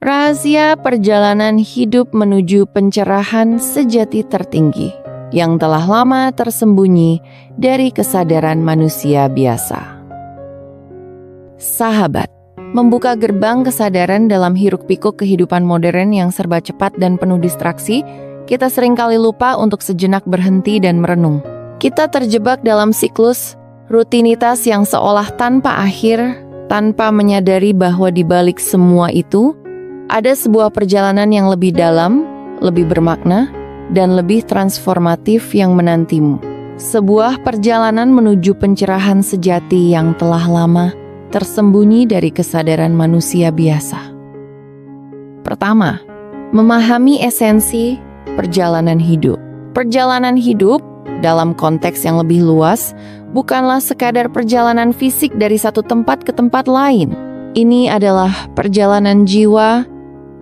Rahasia perjalanan hidup menuju pencerahan sejati tertinggi yang telah lama tersembunyi dari kesadaran manusia biasa. Sahabat, membuka gerbang kesadaran dalam hiruk-pikuk kehidupan modern yang serba cepat dan penuh distraksi, kita seringkali lupa untuk sejenak berhenti dan merenung. Kita terjebak dalam siklus rutinitas yang seolah tanpa akhir, tanpa menyadari bahwa di balik semua itu, ada sebuah perjalanan yang lebih dalam, lebih bermakna, dan lebih transformatif yang menantimu. Sebuah perjalanan menuju pencerahan sejati yang telah lama tersembunyi dari kesadaran manusia biasa. Pertama, memahami esensi perjalanan hidup. Perjalanan hidup dalam konteks yang lebih luas bukanlah sekadar perjalanan fisik dari satu tempat ke tempat lain. Ini adalah perjalanan jiwa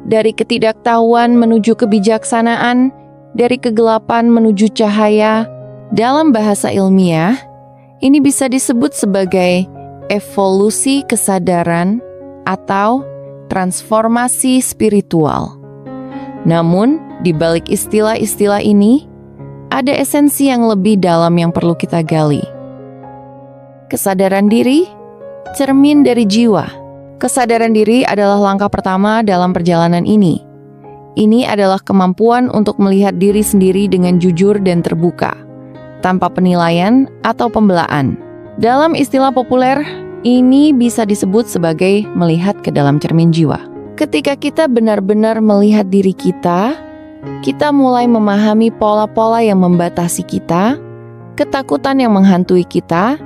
dari ketidaktahuan menuju kebijaksanaan, dari kegelapan menuju cahaya. Dalam bahasa ilmiah, ini bisa disebut sebagai evolusi kesadaran atau transformasi spiritual. Namun, di balik istilah-istilah ini, ada esensi yang lebih dalam yang perlu kita gali. Kesadaran diri, cermin dari jiwa. Kesadaran diri adalah langkah pertama dalam perjalanan ini. Ini adalah kemampuan untuk melihat diri sendiri dengan jujur dan terbuka, tanpa penilaian atau pembelaan. Dalam istilah populer, ini bisa disebut sebagai melihat ke dalam cermin jiwa. Ketika kita benar-benar melihat diri kita mulai memahami pola-pola yang membatasi kita, ketakutan yang menghantui kita,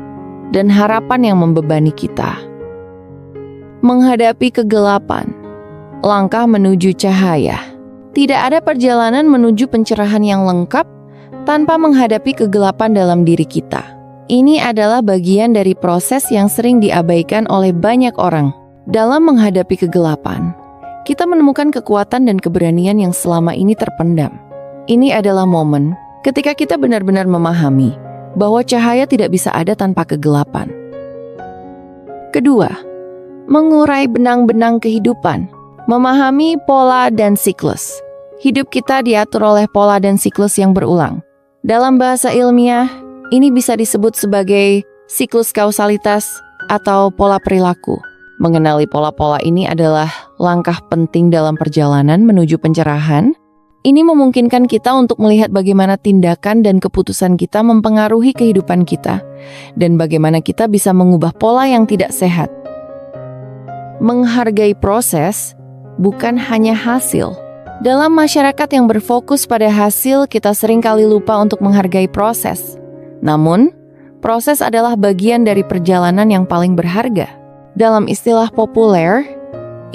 dan harapan yang membebani kita. Menghadapi kegelapan, langkah menuju cahaya. Tidak ada perjalanan menuju pencerahan yang lengkap tanpa menghadapi kegelapan dalam diri kita. Ini adalah bagian dari proses yang sering diabaikan oleh banyak orang. Dalam menghadapi kegelapan, kita menemukan kekuatan dan keberanian yang selama ini terpendam. Ini adalah momen ketika kita benar-benar memahami bahwa cahaya tidak bisa ada tanpa kegelapan. Kedua, mengurai benang-benang kehidupan, memahami pola dan siklus. Hidup kita diatur oleh pola dan siklus yang berulang. Dalam bahasa ilmiah, ini bisa disebut sebagai siklus kausalitas atau pola perilaku. Mengenali pola-pola ini adalah langkah penting dalam perjalanan menuju pencerahan. Ini memungkinkan kita untuk melihat bagaimana tindakan dan keputusan kita mempengaruhi kehidupan kita, dan bagaimana kita bisa mengubah pola yang tidak sehat. Menghargai proses, bukan hanya hasil. Dalam masyarakat yang berfokus pada hasil, kita seringkali lupa untuk menghargai proses. Namun, proses adalah bagian dari perjalanan yang paling berharga. Dalam istilah populer,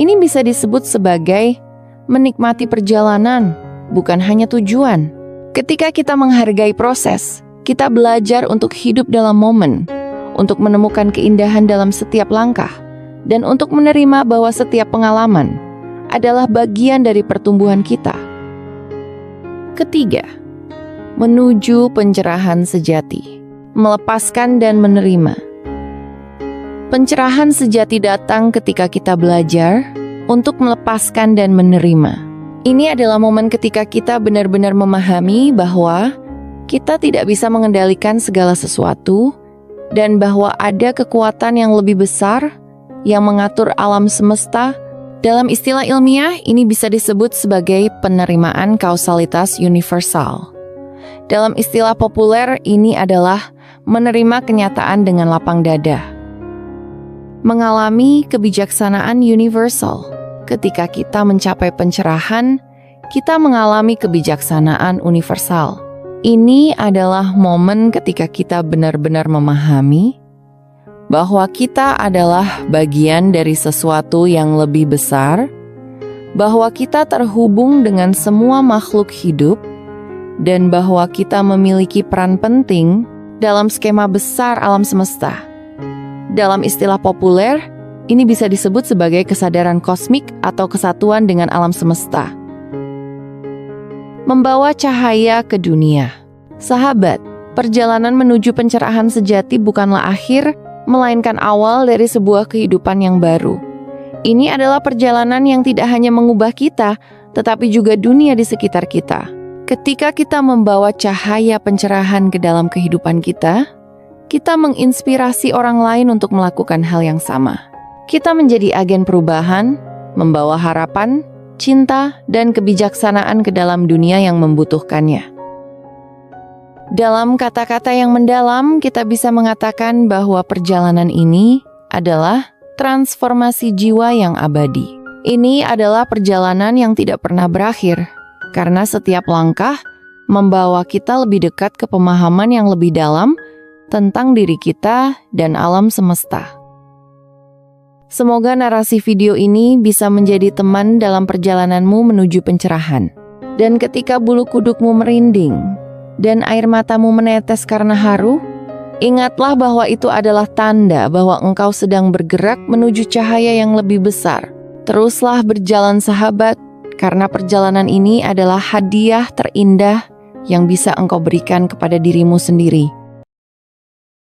ini bisa disebut sebagai menikmati perjalanan, bukan hanya tujuan. Ketika kita menghargai proses, kita belajar untuk hidup dalam momen, untuk menemukan keindahan dalam setiap langkah, dan untuk menerima bahwa setiap pengalaman adalah bagian dari pertumbuhan kita. Ketiga, menuju pencerahan sejati, melepaskan dan menerima. Pencerahan sejati datang ketika kita belajar untuk melepaskan dan menerima. Ini adalah momen ketika kita benar-benar memahami bahwa kita tidak bisa mengendalikan segala sesuatu dan bahwa ada kekuatan yang lebih besar yang mengatur alam semesta. Dalam istilah ilmiah, ini bisa disebut sebagai penerimaan kausalitas universal. Dalam istilah populer, ini adalah menerima kenyataan dengan lapang dada. Mengalami kebijaksanaan universal. Ketika kita mencapai pencerahan, kita mengalami kebijaksanaan universal. Ini adalah momen ketika kita benar-benar memahami bahwa kita adalah bagian dari sesuatu yang lebih besar, bahwa kita terhubung dengan semua makhluk hidup, dan bahwa kita memiliki peran penting dalam skema besar alam semesta. Dalam istilah populer, ini bisa disebut sebagai kesadaran kosmik atau kesatuan dengan alam semesta. Membawa cahaya ke dunia. Sahabat, perjalanan menuju pencerahan sejati bukanlah akhir, melainkan awal dari sebuah kehidupan yang baru. Ini adalah perjalanan yang tidak hanya mengubah kita, tetapi juga dunia di sekitar kita. Ketika kita membawa cahaya pencerahan ke dalam kehidupan kita menginspirasi orang lain untuk melakukan hal yang sama. Kita menjadi agen perubahan, membawa harapan, cinta, dan kebijaksanaan ke dalam dunia yang membutuhkannya. Dalam kata-kata yang mendalam, kita bisa mengatakan bahwa perjalanan ini adalah transformasi jiwa yang abadi. Ini adalah perjalanan yang tidak pernah berakhir, karena setiap langkah membawa kita lebih dekat ke pemahaman yang lebih dalam tentang diri kita dan alam semesta. Semoga narasi video ini bisa menjadi teman dalam perjalananmu menuju pencerahan. Dan ketika bulu kudukmu merinding dan air matamu menetes karena haru, ingatlah bahwa itu adalah tanda bahwa engkau sedang bergerak menuju cahaya yang lebih besar. Teruslah berjalan sahabat, karena perjalanan ini adalah hadiah terindah yang bisa engkau berikan kepada dirimu sendiri.